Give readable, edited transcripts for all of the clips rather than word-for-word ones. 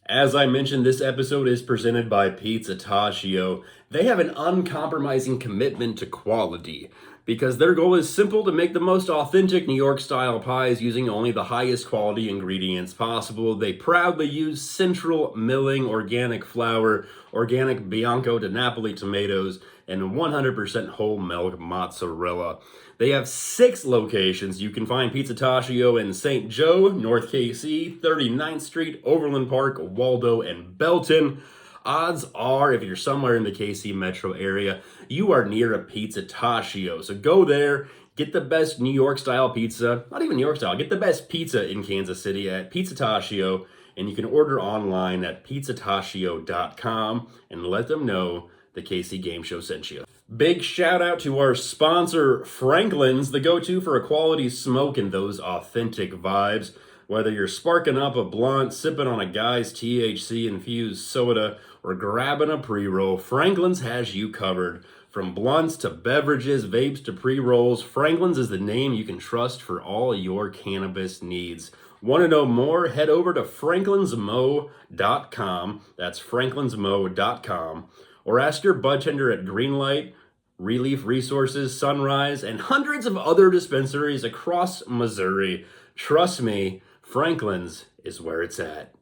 As I mentioned, this episode is presented by Pizza Tascio. They have an uncompromising commitment to quality because their goal is simple: to make the most authentic New York style pies using only the highest quality ingredients possible. They proudly use Central Milling organic flour, organic Bianco de Napoli tomatoes, and 100% whole milk mozzarella. They have 6 locations. You can find Pizza Tascio in St. Joe, North KC, 39th Street, Overland Park, Waldo, and Belton. Odds are, if you're somewhere in the KC metro area, you are near a Pizza Tascio. So go there, get the best New York style pizza, not even New York style, get the best pizza in Kansas City at Pizza Tascio, and you can order online at pizzatascio.com and let them know the KC Game Show sent you. Big shout out to our sponsor, Franklin's, the go-to for a quality smoke and those authentic vibes. Whether you're sparking up a blunt, sipping on a guy's THC-infused soda, or grabbing a pre-roll, Franklin's has you covered. From blunts to beverages, vapes to pre-rolls, Franklin's is the name you can trust for all your cannabis needs. Want to know more? Head over to franklinsmo.com. That's franklinsmo.com. Or ask your budtender at Greenlight, Relief Resources, Sunrise, and hundreds of other dispensaries across Missouri. Trust me, Franklin's is where it's at.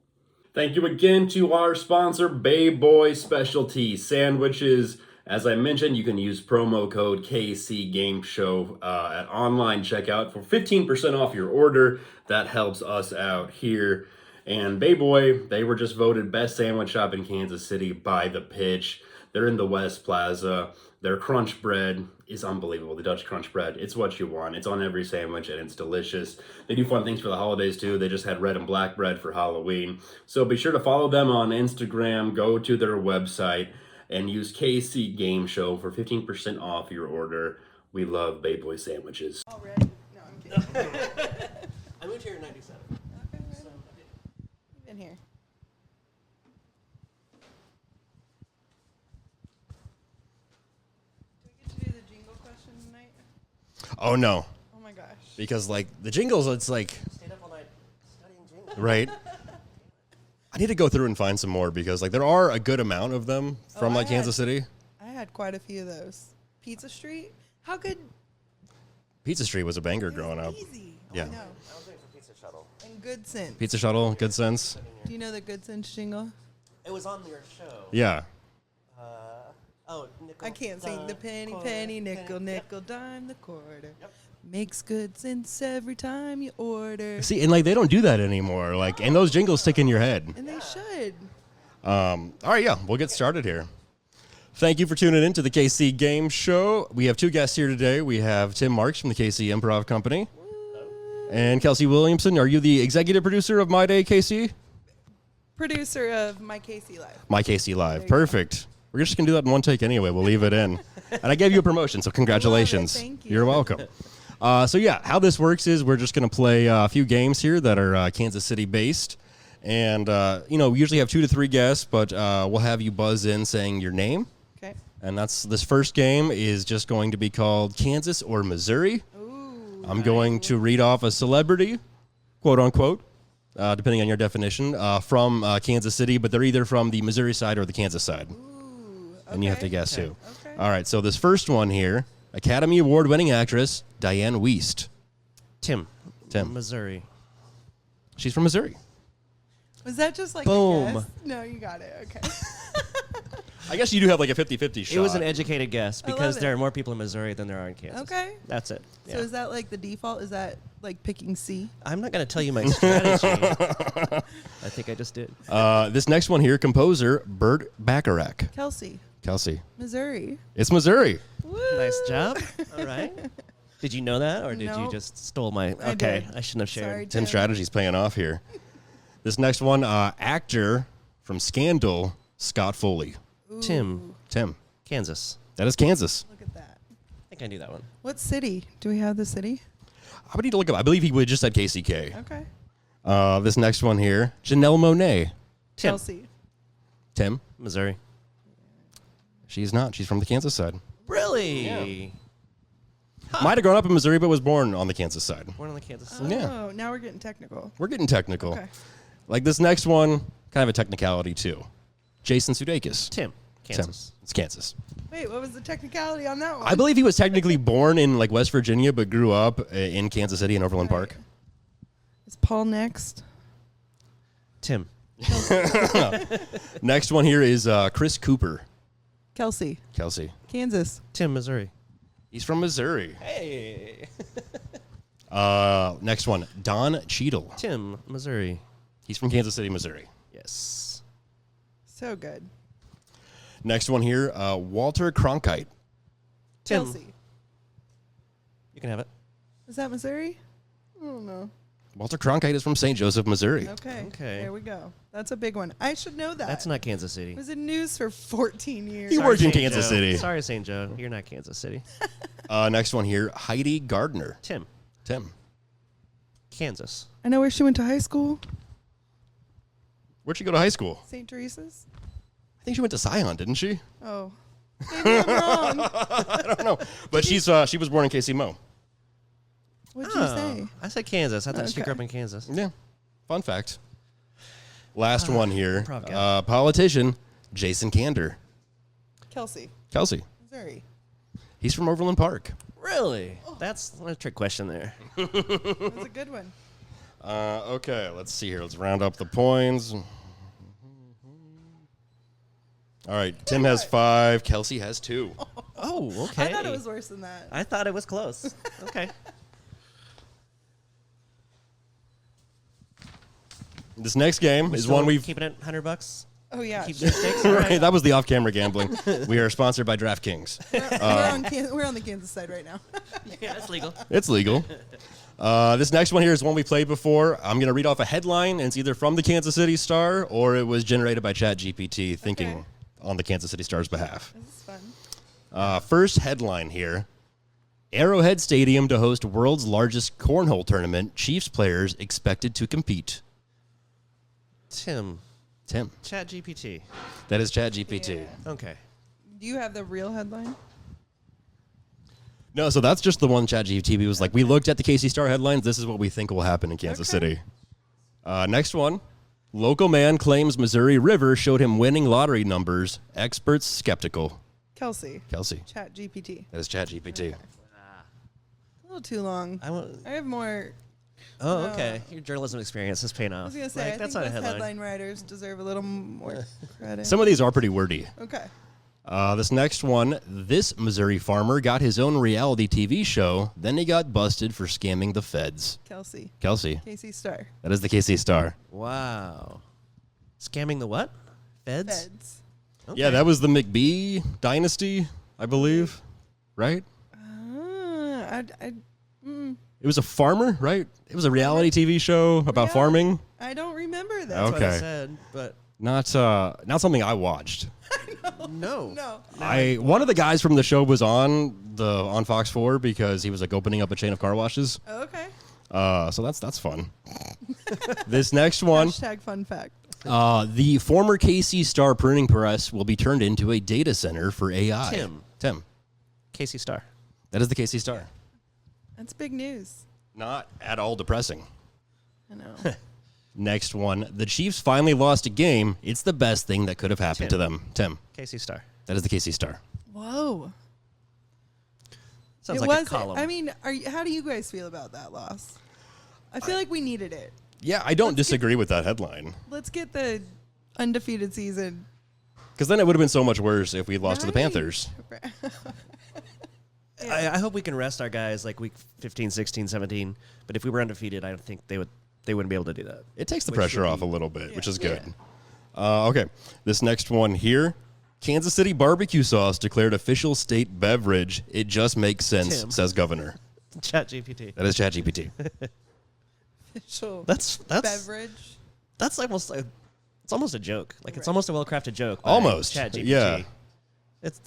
Thank you again to our sponsor, Bay Boy Specialty Sandwiches. As I mentioned, you can use promo code KC Game Show at online checkout for 15% off your order. That helps us out here. And Bay Boy, they were just voted best sandwich shop in Kansas City by The Pitch. They're in the West Plaza. Their crunch bread is unbelievable. The Dutch crunch bread, it's what you want. It's on every sandwich and it's delicious. They do fun things for the holidays too. They just had red and black bread for Halloween. So be sure to follow them on Instagram. Go to their website and use KC Game Show for 15% off your order. We love Bay Boy sandwiches. Already? No, I'm kidding. I moved here in 97. Okay, So, You've been here. Do we get to do the jingle question tonight? Oh no, Oh my gosh. because like the jingles, it's like stayed up all night studying jingles. right. I need to go through and find some more because like there are a good amount of them from I like Kansas City. I had quite a few of those. Pizza Street? How good? Pizza Street was a banger It was growing up. Easy. Yeah. I know. I was waiting for Pizza Shuttle. And Good Sense. Pizza Shuttle, good sense. Do you know the Good Sense jingle? It was on your show. Yeah. Nickel, I can't sing the dime, penny, quarter, penny, nickel, Yep. nickel, dime, the quarter. Yep. Makes good sense every time you order. See, and like they don't do that anymore. Like, and those jingles stick in your head. And they should. All right, yeah, we'll get started here. Thank you for tuning in to the KC Game Show. We have 2 guests here today. We have Tim Marks from the KC Improv Company. And Kelsey Williamson. Are you the executive producer of My Day KC? Producer of My KC Live. My KC Live. There you go. Perfect. We're just going to do that in one take anyway. We'll leave it in. And I gave you a promotion, so congratulations. Thank you. You're welcome. So yeah, how this works is we're just going to play a few games here that are Kansas City based. And, we usually have 2 to 3 guests, but we'll have you buzz in saying your name. Okay. And this first game is just going to be called Kansas or Missouri. Ooh. I'm going to read off a celebrity, quote unquote, depending on your definition, from Kansas City, but they're either from the Missouri side or the Kansas side. Ooh. And you have to Okay. guess who. Okay. All right, so this first one here, Academy Award-winning actress Diane Wiest. Tim. Tim. Missouri. She's from Missouri. Was that just like Boom. a guess? No, you got it. Okay. I guess you do have like a 50-50 shot. It was an educated guess I love because it. there are more people in Missouri than there are in Kansas. Okay. That's it. So is that like the default? Is that like picking C? I'm not going to tell you my strategy. I think I just did. This next one here, composer Burt Bacharach. Kelsey. Kelsey. Missouri. It's Missouri. Woo. Nice job. All right. Did you know that, or did you Nope. just stole my? I Okay, did. I shouldn't have shared. Sorry, Tim Tim. strategy's paying off here. This next one, actor from Scandal, Scott Foley. Tim, Tim. Kansas. That is Kansas. Look at that. I think I knew that one. What city? Do we have the city? I would need to look up. I believe he would just said KCK. Okay. This next one here, Janelle Monáe. Tim. Chelsea. Tim. Missouri. She's not. She's from the Kansas side. Really? Might have grown up in Missouri, but was born on the Kansas side. Born on the Kansas Oh, side. Yeah. now we're getting technical. We're getting technical. Okay. Like this next one, kind of a technicality too. Jason Sudeikis. Tim, Kansas. It's Kansas. Wait, what was the technicality on that one? I believe he was technically born in like West Virginia, but grew up in Kansas City in Overland Park. Is Paul next? Tim. Next one here is Chris Cooper. Kelsey. Kansas. Tim, Missouri. He's from Missouri. Hey. Next one, Don Cheadle. Tim, Missouri. He's from Kansas City, Missouri. Yes. So good. Next one here, Walter Cronkite. Tim. Kelsey. You can have it. Is that Missouri? I don't know. Walter Cronkite is from St. Joseph, Missouri. Okay. Okay. There we go. That's a big one. I should know that. That's not Kansas City. It was in news for 14 years. He worked in St. Kansas Joe. City. Sorry, St. Joe. You're not Kansas City. Next one here, Heidi Gardner. Tim, Kansas. I know where she went to high school. Where'd she go to high school? St. Teresa's. I think she went to Scion, didn't she? Oh. Maybe I'm wrong. I don't know. But she was born in KC Mo. What'd you say? I said Kansas. I thought she Okay. grew up in Kansas. Yeah. Fun fact. Last one here. improv guy. Politician, Jason Kander. Kelsey. Missouri. He's from Overland Park. Really? That's a trick question there. That's a good one. Okay, let's see here. Let's round up the points. All right, Tim has 5. Kelsey has 2. Oh, okay. I thought it was worse than that. I thought it was close. Okay. This next game is Still one we've... keeping it $100. Oh, yeah. Keep sure. the stakes. Right, that was the off-camera gambling. We are sponsored by DraftKings. We're on the Kansas side right now. Yeah, that's legal. It's legal. This next one here is one we played before. I'm going to read off a headline, and it's either from the Kansas City Star or it was generated by ChatGPT thinking on the Kansas City Star's behalf. This is fun. First headline here. Arrowhead Stadium to host world's largest cornhole tournament. Chiefs players expected to compete. Tim. ChatGPT. That is ChatGPT. Yeah. Okay. Do you have the real headline? No, so that's just the one ChatGPT was like, we looked at the KC Star headlines. This is what we think will happen in Kansas City. Next one. Local man claims Missouri River showed him winning lottery numbers. Experts skeptical. Kelsey. Chat GPT. That is ChatGPT. A little too long. I have more. Oh, okay. Your journalism experience is paying off. I was going to say, I that's think not a those headline. headline writers deserve a little more credit. Some of these are pretty wordy. Okay. This next one, this Missouri farmer got his own reality TV show, then he got busted for scamming the feds. Kelsey. KC. Star. That is the KC Star. Wow. Scamming the what? Feds? Feds. Okay. Yeah, that was the McBee dynasty, I believe. Right? It was a farmer, right? It was a reality TV show about farming. I don't remember that. That's what I Okay. said, but Not something I watched. no. No. One of the guys from the show was on Fox 4 because he was like opening up a chain of car washes. Okay. So that's fun. This next one, Hashtag fun fact. the former KC Star printing press will be turned into a data center for AI. Tim. KC Star. That is the KC Star. That's big news. Not at all depressing. I know. Next one, the Chiefs finally lost a game. It's the best thing that could have happened to them. Tim. KC Star. That is the KC Star. Whoa. Sounds It like a was. column. I mean, how do you guys feel about that loss? I feel like we needed it. Yeah, I don't disagree with that headline. Let's get the undefeated season. Because then it would have been so much worse if we lost to the Right. Panthers. I hope we can rest our guys like week 15, 16, 17. But if we were undefeated, I don't think they wouldn't be able to do that. It takes the Which pressure would off be- a little bit, which is Yeah. good. Okay, this next one here. Kansas City barbecue sauce declared official state beverage. It just makes sense, Tim. says governor. ChatGPT. That is ChatGPT. Official That's beverage. That's almost like it's almost a joke. Like it's almost a well-crafted joke. by Almost. ChatGPT. Yeah. It's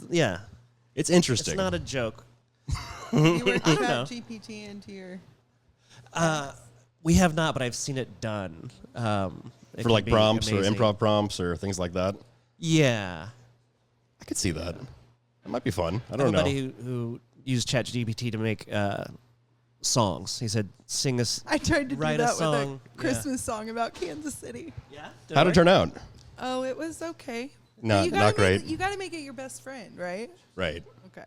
It's interesting. It's not a joke. You were I don't know. Chat GPT into your. We have not, but I've seen it done. It for can like be prompts amazing. or improv prompts or things like that. Yeah. I could see that. It might be fun. I don't know. Anybody who used ChatGPT to make songs. He said, "Sing us." I tried to do Write a that with song. a Christmas song about Kansas City. Yeah. How'd it turn out? Oh, it was okay. No, You gotta not great. You got to make it your best friend, right? Right. Okay.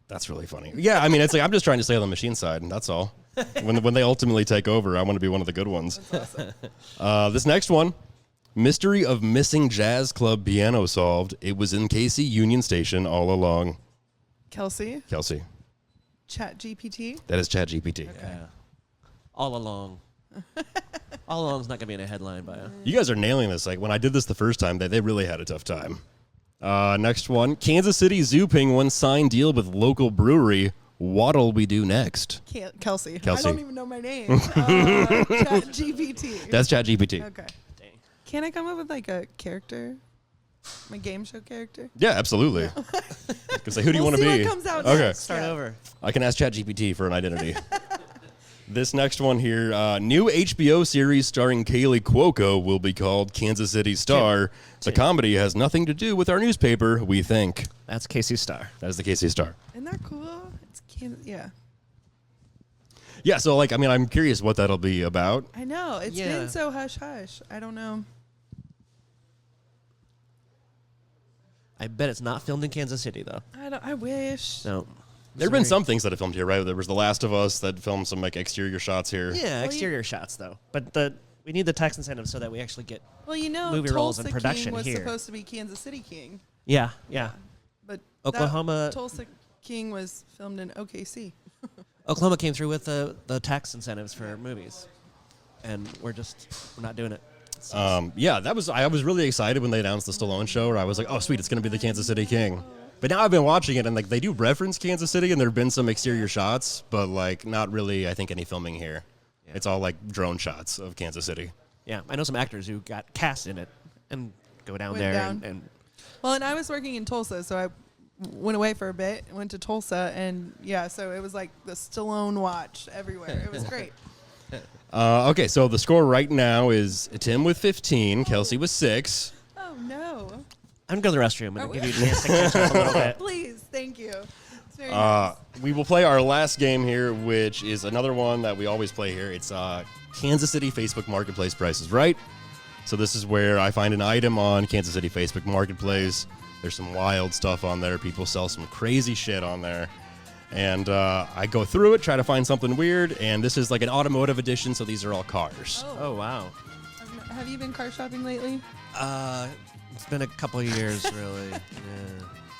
That's really funny. Yeah, I mean, it's like I'm just trying to stay on the machine side, and that's all. When they ultimately take over, I want to be one of the good ones. That's awesome. This next one, mystery of missing jazz club piano solved. It was in KC Union Station all along. Kelsey, Chat GPT. That is ChatGPT. Yeah. All along. All along's not gonna be in a headline by. You guys are nailing this. Like when I did this the first time, they really had a tough time. Next one, Kansas City Zoo Penguin signed deal with local brewery. What'll we do next? Kelsey. Kelsey. I don't even know my name. Chat GPT. That's ChatGPT. Okay. Can I come up with like a character? My game show character? Yeah, absolutely. Because who do you want to see be? What comes out Okay. next. Start Yeah. over. I can ask ChatGPT for an identity. This next one here, new HBO series starring Kaylee Cuoco will be called Kansas City Star. The comedy has nothing to do with our newspaper, we think. That's KC Star. That is the KC Star. Isn't that cool? Yeah. Yeah, so like, I mean, I'm curious what that'll be about. I know. It's Yeah. been so hush hush. I don't know. I bet it's not filmed in Kansas City though. I wish. No. There have been some things that have filmed here, right? There was The Last of Us that filmed some like exterior shots here. Yeah, exterior shots though. But we need the tax incentive so that we actually get. Well, you know, Movie roles and Tulsa production King was here. supposed to be Kansas City King, Yeah. but Oklahoma- Tulsa King was filmed in OKC. Oklahoma came through with the tax incentives for movies, and we're not doing it. Yeah, I was really excited when they announced the Stallone show, where I was like, oh, sweet, it's going to be the Kansas City King. But now I've been watching it, and like they do reference Kansas City, and there have been some exterior shots, but like not really, I think, any filming here. Yeah. It's all like drone shots of Kansas City. Yeah, I know some actors who got cast in it and go down Went there down. and Well, and I was working in Tulsa, so I went away for a bit, went to Tulsa, and yeah, so it was like the Stallone watch everywhere. It was great. Okay, so the score right now is Tim with 15, Kelsey with 6. Oh no! I'm gonna go to the restroom and give you a chance to catch up a little bit. Please, thank you. It's very nice. We will play our last game here, which is another one that we always play here. It's Kansas City Facebook Marketplace Prices Right. So this is where I find an item on Kansas City Facebook Marketplace. There's some wild stuff on there. People sell some crazy shit on there. And I go through it, try to find something weird. And this is like an automotive edition, so these are all cars. Oh wow. Have you been car shopping lately? It's been a couple of years, really. Yeah.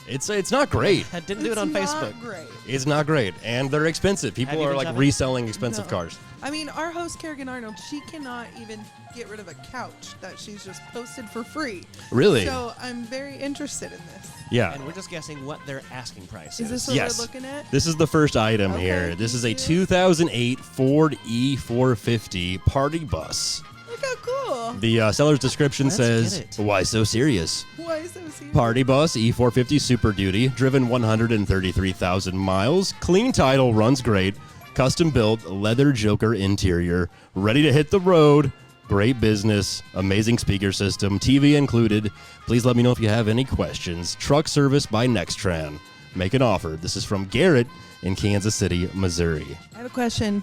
It's not great. I didn't do it on It's Facebook. not great. It's not great. And they're expensive. Have People you are been like shopping? reselling expensive No. cars. I mean, our host, Kerrigan Arnold, she cannot even get rid of a couch that she's just posted for free. Really? So I'm very interested in this. Yeah. And we're just guessing what their asking price Is this what Yes. we're looking at? This is the first item Okay, here. This is a thank you. 2008 Ford E450 party bus. Look how cool. The seller's description Let's says, get it. why so serious? Why so serious? Party bus E450 Super Duty, driven 133,000 miles, clean title, runs great, custom built, leather Joker interior, ready to hit the road, great business, amazing speaker system, TV included. Please let me know if you have any questions. Truck service by Nextran. Make an offer. This is from Garrett in Kansas City, Missouri. I have a question.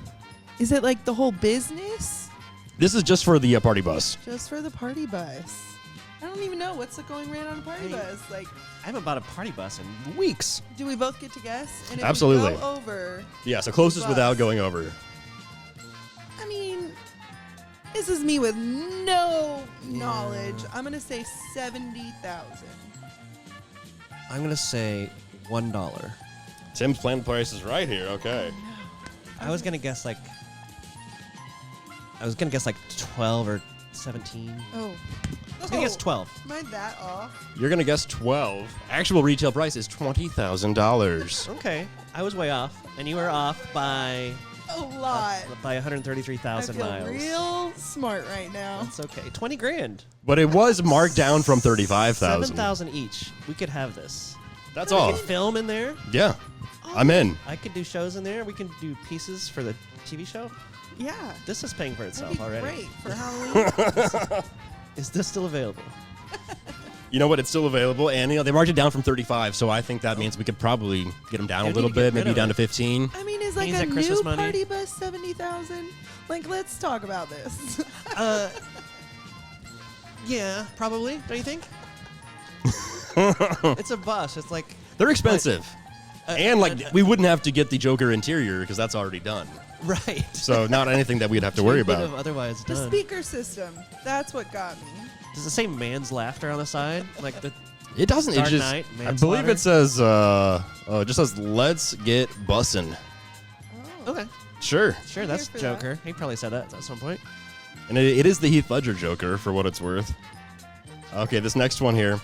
Is it like the whole business? This is just for the party bus. Just for the party bus? I don't even know what's the going rate on a party bus. Like, I haven't bought a party bus in weeks. do we both get to guess? And if Absolutely. we go over, Yeah, so closest Bus. without going over. I mean, this is me with no knowledge. I'm gonna say 70,000. I'm gonna say $1. Tim's playing the prices right here. Okay. I was gonna guess like 12 or 17. Oh. I was gonna guess 12. Am I that off? You're going to guess 12. Actual retail price is $20,000. Okay, I was way off, and you were off by A lot. by I 133,000 feel miles. real smart right now. That's okay. 20 grand. But it was marked down from 35,000. 7,000 each. We could have this. That's We all. could film in there. Yeah. I'm in. I could do shows in there. We can do pieces for the TV show. Yeah. This is paying for That'd itself be already. great for Halloween. Is this still available? You know what? It's still available. And, they marked it down from 35. So I think that means we could probably get them down Yeah, a we little need to get bit, rid maybe of down it. to 15. I mean, is like He's a at Christmas new money. party bus 70,000. Like, let's talk about this. Yeah, probably. Don't you think? It's a bus. It's like They're expensive. And we wouldn't have to get the Joker interior because that's already done. right. So not anything that we'd have to worry Would have about. otherwise The done. speaker system. That's what got me. Does it say man's laughter on the side? Like the It doesn't. Dark It just. Knight, I believe manslaughter? it says. It just says "Let's get bussin'." Oh. okay, Sure. sure, I'm that's here for Joker. He probably said that at some point. And it is the Heath Ledger Joker for what it's worth. Okay, this next one here.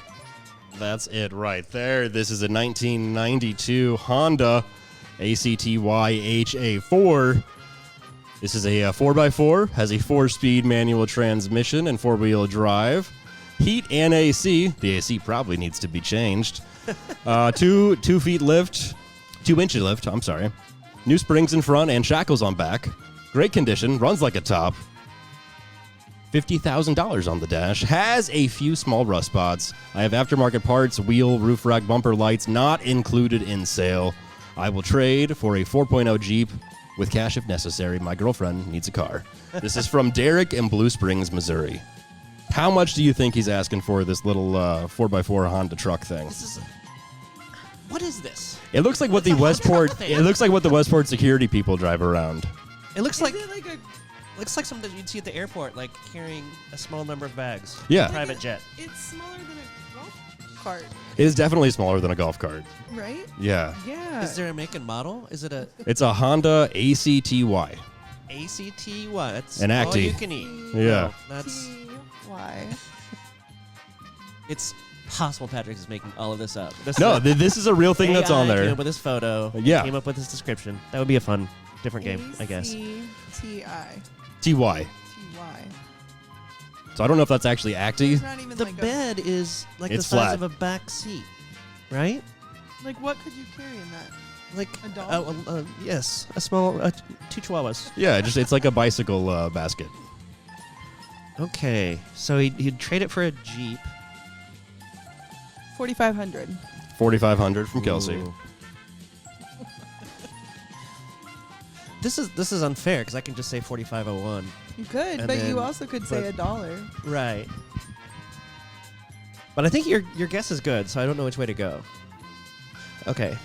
That's it right there. This is a 1992 Honda ACTY HA4. This is a 4x4, has a 4-speed manual transmission and 4-wheel drive. Heat and AC. The AC probably needs to be changed. 2 feet lift, 2-inch lift, I'm sorry. New springs in front and shackles on back. Great condition, runs like a top. $50,000 on the dash. Has a few small rust spots. I have aftermarket parts, wheel, roof rack, bumper lights not included in sale. I will trade for a 4.0 Jeep with cash if necessary. My girlfriend needs a car. This is from Derek in Blue Springs, Missouri. How much do you think he's asking for this little 4x4 Honda truck thing? What is this? It looks like what the Westport. It looks like what the Westport security people drive around. It looks like Is it like a looks like something you'd see at the airport, like carrying a small number of bags. Yeah. Private jet. It's smaller than a golf cart, It is definitely smaller than a golf cart. right? Yeah. Yeah. Is there a make and model? Is it a It's a Honda ACTY. ACTY? That's An all Acti. you can eat. Yeah. No, that's Why? it's possible Patrick is making all of this up. This No, is this is a real thing that's on AI Came there. up with this photo. Yeah. Came up with this description. That would be a fun, different game, I guess. A-C-T-I. TY. T-Y. So I don't know if that's actually Acti. There's not even The like bed is like It's the size flat. of a back seat, right? like what could you carry in that? Like A doll? yes, a small 2 chihuahuas. Yeah, it's like a bicycle basket. Okay, so he'd trade it for a Jeep. 4,500. 4,500 from Kelsey. Ooh. This is unfair because I can just say 4,501. You could, And but you then also could say put- $1. Right. But I think your guess is good, so I don't know which way to go. Okay.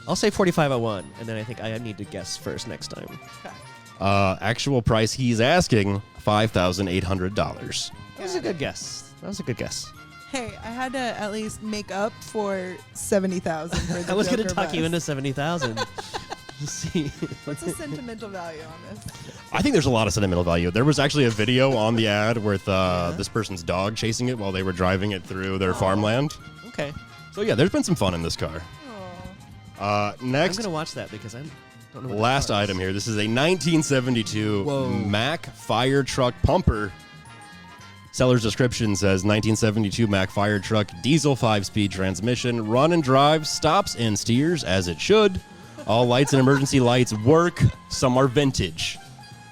I'll say 4,501, and then I think I need to guess first next time. Okay. Actual price he's asking $5,800. That was a good guess. That was a good guess. Hey, I had to at least make up for 70,000 for the I was going to Joker talk you bus. into 70,000. See. What's the sentimental value on this? I think there's a lot of sentimental value. There was actually a video on the ad with this person's dog chasing it while they were driving it through their farmland. Okay. So yeah, there's been some fun in this car. Oh. I'm Next, going to watch that because I don't know what last that car is. item here. This is a 1972 Whoa. Mack fire truck pumper. Seller's description says 1972 Mack fire truck, diesel 5-speed transmission, run and drive, stops and steers as it should. All lights and emergency lights work. Some are vintage.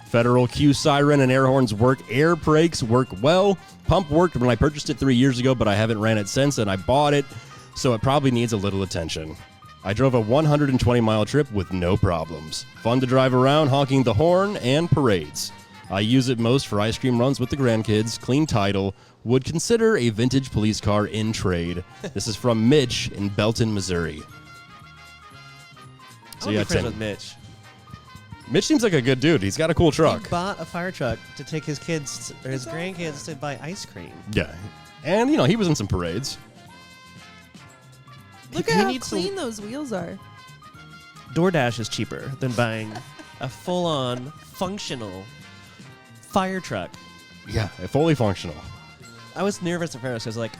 Federal Q siren and air horns work. Air brakes work well. Pump worked when I purchased it 3 years ago, but I haven't ran it since, and I bought it, so it probably needs a little attention. I drove a 120-mile trip with no problems. Fun to drive around, honking the horn, and parades. I use it most for ice cream runs with the grandkids. Clean title. Would consider a vintage police car in trade. This is from Mitch in Belton, Missouri. I want to be friends with Mitch. Mitch seems like a good dude. He's got a cool truck. He bought a fire truck to take his kids or his That's grandkids awesome. to buy ice cream. Yeah. And, he was in some parades. Look He at how needs to- clean those wheels are. DoorDash is cheaper than buying a full-on functional fire truck. Yeah. Fully functional. I was nervous at first because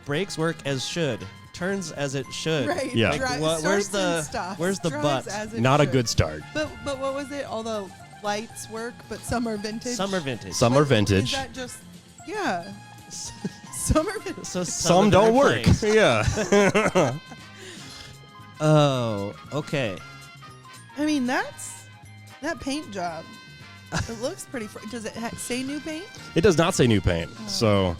brakes work as should, turns as it should. Right. Yeah. Where's starts the- and stops, where's the drives butt? as it Not a should. good start. But what was it? All the lights work, but some are vintage. Some are vintage. Some What- are vintage. Is that just yeah? Some are vintage. So Some of them don't are work. plain. Yeah. Oh, okay. I mean, that paint job. It looks pretty. Does it say new paint? It does not say new paint. So,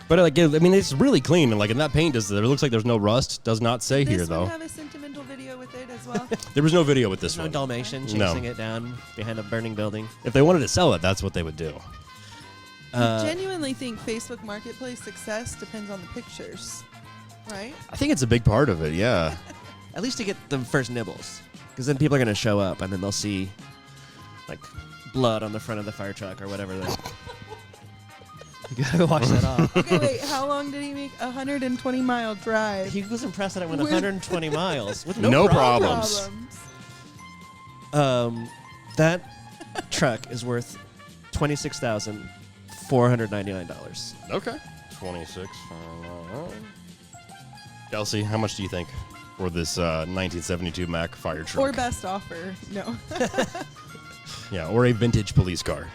but it's really clean, and in that paint it looks like there's no rust. Does not say This here one though. have a sentimental video with it as well. There was no video with this No one. Dalmatian No. chasing it down behind a burning building. If they wanted to sell it, that's what they would do. I genuinely think Facebook Marketplace success depends on the pictures, right? I think it's a big part of it, yeah. At least to get the first nibbles. Because then people are going to show up and then they'll see, like, blood on the front of the fire truck or whatever. You got to wash that off. Okay, wait. How long did he make a 120-mile drive? He was impressed that I went With- 120 miles with No no problems. That truck is worth $26,499. Okay. 26. Kelsey, how much do you think for this 1972 Mack fire truck? Or best offer. No. Yeah, or a vintage police car.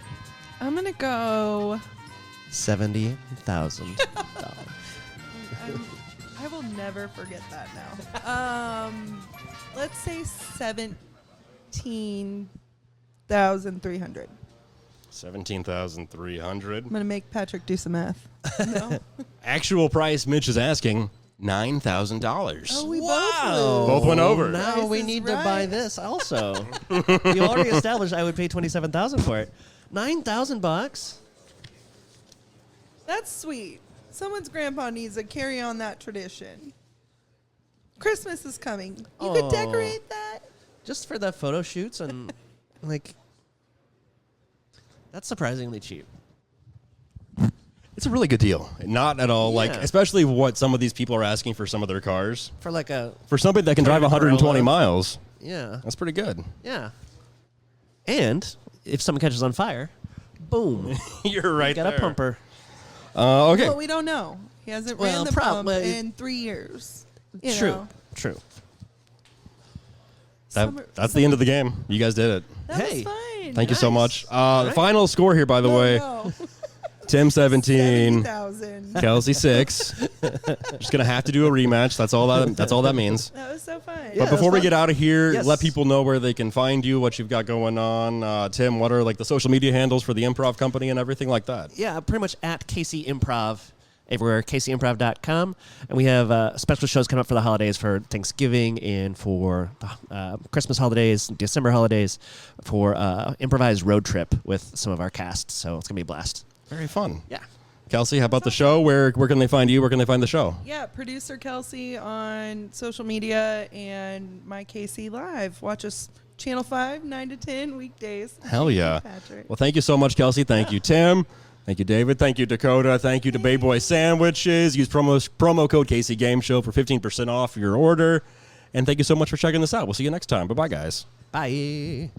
I'm going to go... $70,000. I will never forget that now. Let's say 17,300. 17,300. I'm gonna make Patrick do some math. No. Actual price Mitch is asking $9,000. Oh, we Both went over. Now Price we is need to right. buy this also. You already established I would pay $27,000 for it. $9,000. That's sweet. Someone's grandpa needs to carry on that tradition. Christmas is coming. You could Aw. decorate that. Just for the photo shoots and like that's surprisingly cheap. It's a really good deal. Not at all, like, Yeah. especially what some of these people are asking for some of their cars. For like a For somebody that can drive Toyota 120 Corolla. miles, yeah. that's pretty good. Yeah. And if someone catches on fire, boom. You're right Got a pumper. Okay. Well, we don't know. He hasn't Well, ran the pump probably- in 3 years. You True. know. True. That's the end of the game. You guys did it. That Hey. was fine. Thank you so Nice. much. The final score here, by the way, No. Tim 17, 70,000. Kelsey 6. Just gonna have to do a rematch. That's all that means. That was so fun. Yeah. But before that's we fun. get out of here, Yes. let people know where they can find you, what you've got going on. Tim, what are like the social media handles for the Improv Company and everything like that? Yeah, pretty much at KC Improv everywhere, kcimprov.com. And we have special shows coming up for the holidays, for Thanksgiving and for Christmas holidays, December holidays, for improvised road trip with some of our cast. So it's going to be a blast. Very fun. Yeah. Kelsey, how about the show? Where can they find you? Where can they find the show? Yeah, producer Kelsey on social media and my KC Live. Watch us Channel 5, 9 to 10 weekdays. Hell yeah. Patrick. Well, thank you so much, Kelsey. Thank you, Tim. Thank you, David. Thank you, Dakota. Thank you to Bay Boy Sandwiches. Use promo code KC Game Show for 15% off your order. And thank you so much for checking this out. We'll see you next time. Bye-bye, guys. Bye.